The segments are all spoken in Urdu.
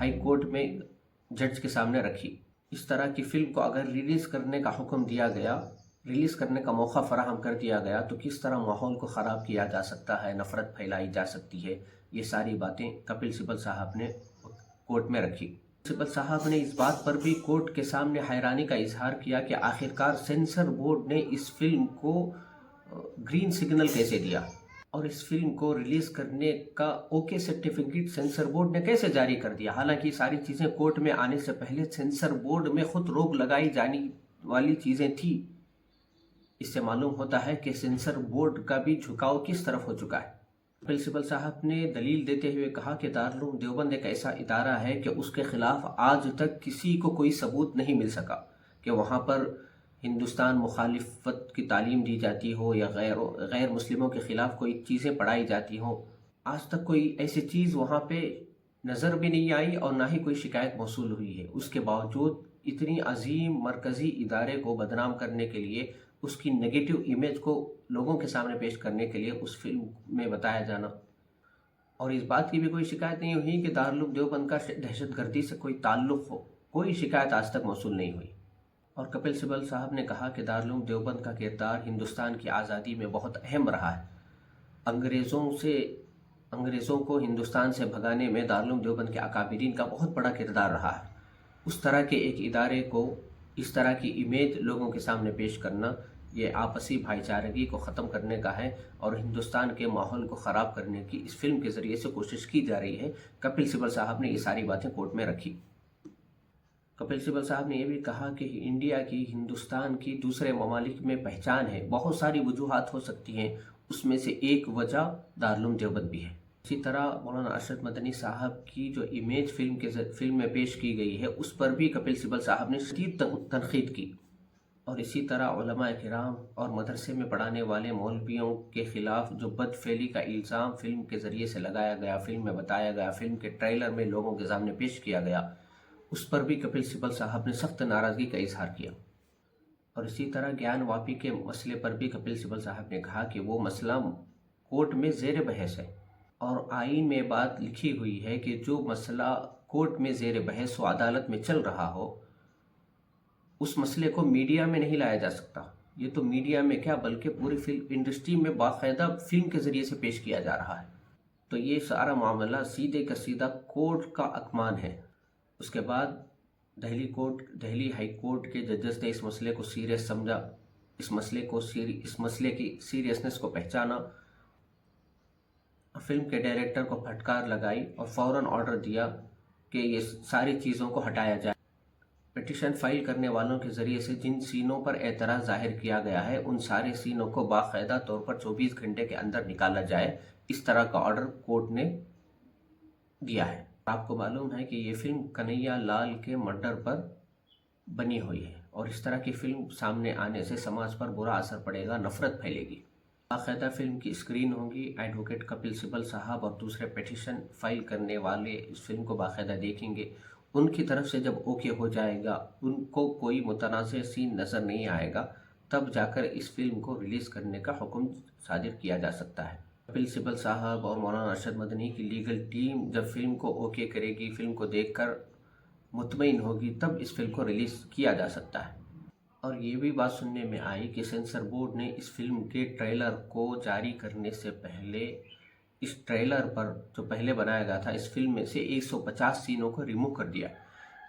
ہائی کورٹ میں جج کے سامنے رکھی۔ اس طرح کی فلم کو اگر ریلیز کرنے کا حکم دیا گیا، ریلیز کرنے کا موقع فراہم کر دیا گیا، تو کس طرح ماحول کو خراب کیا جا سکتا ہے، نفرت پھیلائی جا سکتی ہے، یہ ساری باتیں کپل سبل صاحب نے کورٹ میں رکھی۔ سبل صاحب نے اس بات پر بھی کورٹ کے سامنے حیرانی کا اظہار کیا کہ آخرکار سینسر بورڈ نے اس فلم کو گرین سگنل کیسے دیا، اور اس فلم کو ریلیز کرنے کا اوکے سرٹیفکیٹ سینسر بورڈ نے کیسے جاری کر دیا، حالانکہ یہ ساری چیزیں کورٹ میں آنے سے پہلے سینسر بورڈ میں خود روک لگائی جانے والی چیزیں تھیں۔ اس سے معلوم ہوتا ہے کہ سینسر بورڈ کا بھی جھکاؤ کس طرف ہو چکا ہے۔ کپل سبل صاحب نے دلیل دیتے ہوئے کہا کہ دارالعلوم دیوبند ایک ایسا ادارہ ہے کہ اس کے خلاف آج تک کسی کو کوئی ثبوت نہیں مل سکا کہ وہاں پر ہندوستان مخالفت کی تعلیم دی جاتی ہو یا غیر مسلموں کے خلاف کوئی چیزیں پڑھائی جاتی ہوں۔ آج تک کوئی ایسی چیز وہاں پہ نظر بھی نہیں آئی اور نہ ہی کوئی شکایت موصول ہوئی ہے۔ اس کے باوجود اتنی عظیم مرکزی ادارے کو بدنام کرنے کے لیے، اس کی نگیٹو امیج کو لوگوں کے سامنے پیش کرنے کے لیے اس فلم میں بتایا جانا، اور اس بات کی بھی کوئی شکایت نہیں ہوئی کہ دارالعلوم دیوبند کا دہشت گردی سے کوئی تعلق ہو، کوئی شکایت آج تک موصول نہیں ہوئی۔ اور کپل سبل صاحب نے کہا کہ دارالعلوم دیوبند کا کردار ہندوستان کی آزادی میں بہت اہم رہا ہے۔ انگریزوں کو ہندوستان سے بھگانے میں دارالعلوم دیوبند کے اکابرین کا بہت بڑا کردار رہا ہے۔ اس طرح کے ایک ادارے کو اس طرح کی امیج لوگوں کے سامنے پیش کرنا، یہ آپسی بھائی چارگی کو ختم کرنے کا ہے اور ہندوستان کے ماحول کو خراب کرنے کی اس فلم کے ذریعے سے کوشش کی جا رہی ہے۔ کپل سبل صاحب نے یہ ساری باتیں کورٹ میں رکھی۔ کپل سبل صاحب نے یہ بھی کہا کہ انڈیا کی، ہندوستان کی دوسرے ممالک میں پہچان ہے، بہت ساری وجوہات ہو سکتی ہیں، اس میں سے ایک وجہ دارالعلوم دیوبند بھی ہے۔ اسی طرح مولانا ارشد مدنی صاحب کی جو امیج فلم میں پیش کی گئی ہے، اس پر بھی کپل سبل صاحب نے شدید تنقید کی، اور اسی طرح علماء کرام اور مدرسے میں پڑھانے والے مولویوں کے خلاف جو بد فعلی کا الزام فلم کے ذریعے سے لگایا گیا، فلم میں بتایا گیا، فلم کے ٹریلر میں لوگوں کے سامنے پیش کیا گیا، اس پر بھی کپل سبل صاحب نے سخت ناراضگی کا اظہار کیا۔ اور اسی طرح گیان واپی کے مسئلے پر بھی کپل سبل صاحب نے کہا کہ وہ مسئلہ کورٹ میں زیر بحث ہے، اور آئین میں بات لکھی ہوئی ہے کہ جو مسئلہ کورٹ میں زیر بحث و عدالت میں چل رہا ہو، اس مسئلے کو میڈیا میں نہیں لایا جا سکتا۔ یہ تو میڈیا میں کیا، بلکہ پوری فلم انڈسٹری میں باقاعدہ فلم کے ذریعے سے پیش کیا جا رہا ہے، تو یہ سارا معاملہ سیدھے کا سیدھا کورٹ کا اکمان ہے۔ اس کے بعد دہلی ہائی کورٹ کے ججز نے اس مسئلے کو سیریس سمجھا، اس مسئلے کی سیریسنس کو پہچانا، فلم کے ڈائریکٹر کو پھٹکار لگائی اور فوراً آرڈر دیا کہ یہ ساری چیزوں کو ہٹایا جائے۔ پٹیشن فائل کرنے والوں کے ذریعے سے جن سینوں پر اعتراض ظاہر کیا گیا ہے، ان سارے سینوں کو باقاعدہ طور پر 24 گھنٹے کے اندر نکالا جائے، اس طرح کا آرڈر کورٹ نے دیا ہے۔ آپ کو معلوم ہے کہ یہ فلم کنہیا لال کے مرڈر پر بنی ہوئی ہے، اور اس طرح کی فلم سامنے آنے سے سماج پر برا اثر پڑے گا، نفرت پھیلے گی۔ باقاعدہ فلم کی اسکرین ہوگی، ایڈوکیٹ کپل سبل صاحب اور دوسرے پٹیشن فائل کرنے والے اس فلم کو باقاعدہ دیکھیں گے۔ ان کی طرف سے جب اوکے ہو جائے گا، ان کو کوئی متنازع سین نظر نہیں آئے گا، تب جا کر اس فلم کو ریلیز کرنے کا حکم صادر کیا جا سکتا ہے۔ کپل سبل صاحب اور مولانا ارشد مدنی کی لیگل ٹیم جب فلم کو اوکے کرے گی، فلم کو دیکھ کر مطمئن ہوگی، تب اس فلم کو ریلیز کیا جا سکتا ہے۔ اور یہ بھی بات سننے میں آئی کہ سینسر بورڈ نے اس فلم کے ٹریلر کو جاری کرنے سے پہلے اس ٹریلر پر جو پہلے بنایا گیا تھا، اس فلم میں سے 150 سینوں کو ریموو کر دیا۔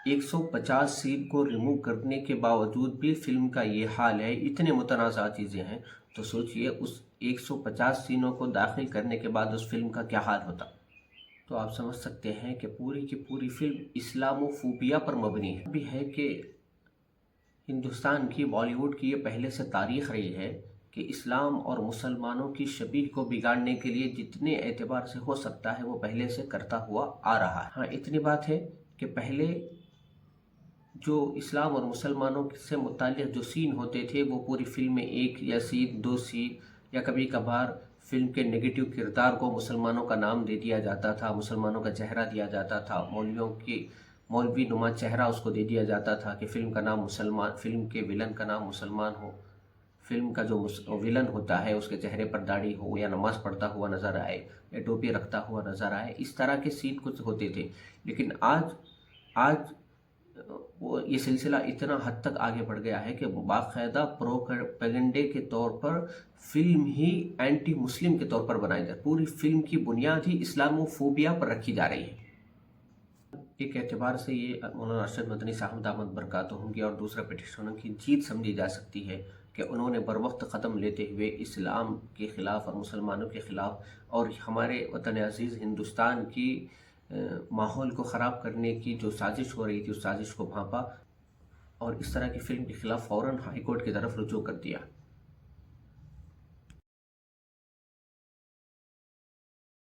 150 سین کو ریموو کرنے کے باوجود بھی فلم کا یہ حال ہے، اتنے متنازع چیزیں ہیں، تو سوچئے اس 150 سینوں کو داخل کرنے کے بعد اس فلم کا کیا حال ہوتا۔ تو آپ سمجھ سکتے ہیں کہ پوری کی پوری فلم اسلاموفوبیا پر مبنی ہے۔ بھی ہے کہ ہندوستان کی، بالی ووڈ کی یہ پہلے سے تاریخ رہی ہے کہ اسلام اور مسلمانوں کی شبیہ کو بگاڑنے کے لیے جتنے اعتبار سے ہو سکتا ہے وہ پہلے سے کرتا ہوا آ رہا ہے۔ ہاں اتنی بات ہے کہ پہلے جو اسلام اور مسلمانوں سے متعلق جو سین ہوتے تھے، وہ پوری فلم میں ایک یا سین، دو سین، یا کبھی کبھار فلم کے نگیٹو کردار کو مسلمانوں کا نام دے دیا جاتا تھا، مسلمانوں کا چہرہ دیا جاتا تھا، مولوی نما چہرہ اس کو دے دیا جاتا تھا کہ فلم کا نام مسلمان، فلم کے ولن کا نام مسلمان ہو، فلم کا جو ولن ہوتا ہے اس کے چہرے پر داڑھی ہو یا نماز پڑھتا ہوا نظر آئے یا ٹوپی رکھتا ہوا نظر آئے، اس طرح کے سین کچھ ہوتے تھے. لیکن آج یہ سلسلہ اتنا حد تک آگے بڑھ گیا ہے کہ باقاعدہ پروپیگنڈے کے طور پر فلم ہی اینٹی مسلم کے طور پر بنائی جائے، پوری فلم کی بنیاد ہی اسلامو فوبیا پر رکھی جا رہی ہے. ایک اعتبار سے یہ مولانا ارشد مدنی صاحب دامت برکاتہم کی اور دوسرا پٹیشنروں کی جیت سمجھی جا سکتی ہے کہ انہوں نے بروقت قدم لیتے ہوئے اسلام کے خلاف اور مسلمانوں کے خلاف اور ہمارے وطن عزیز ہندوستان کی ماحول کو خراب کرنے کی جو سازش ہو رہی تھی اس سازش کو بھانپا اور اس طرح کی فلم کے خلاف فوراً ہائی کورٹ کی طرف رجوع کر دیا.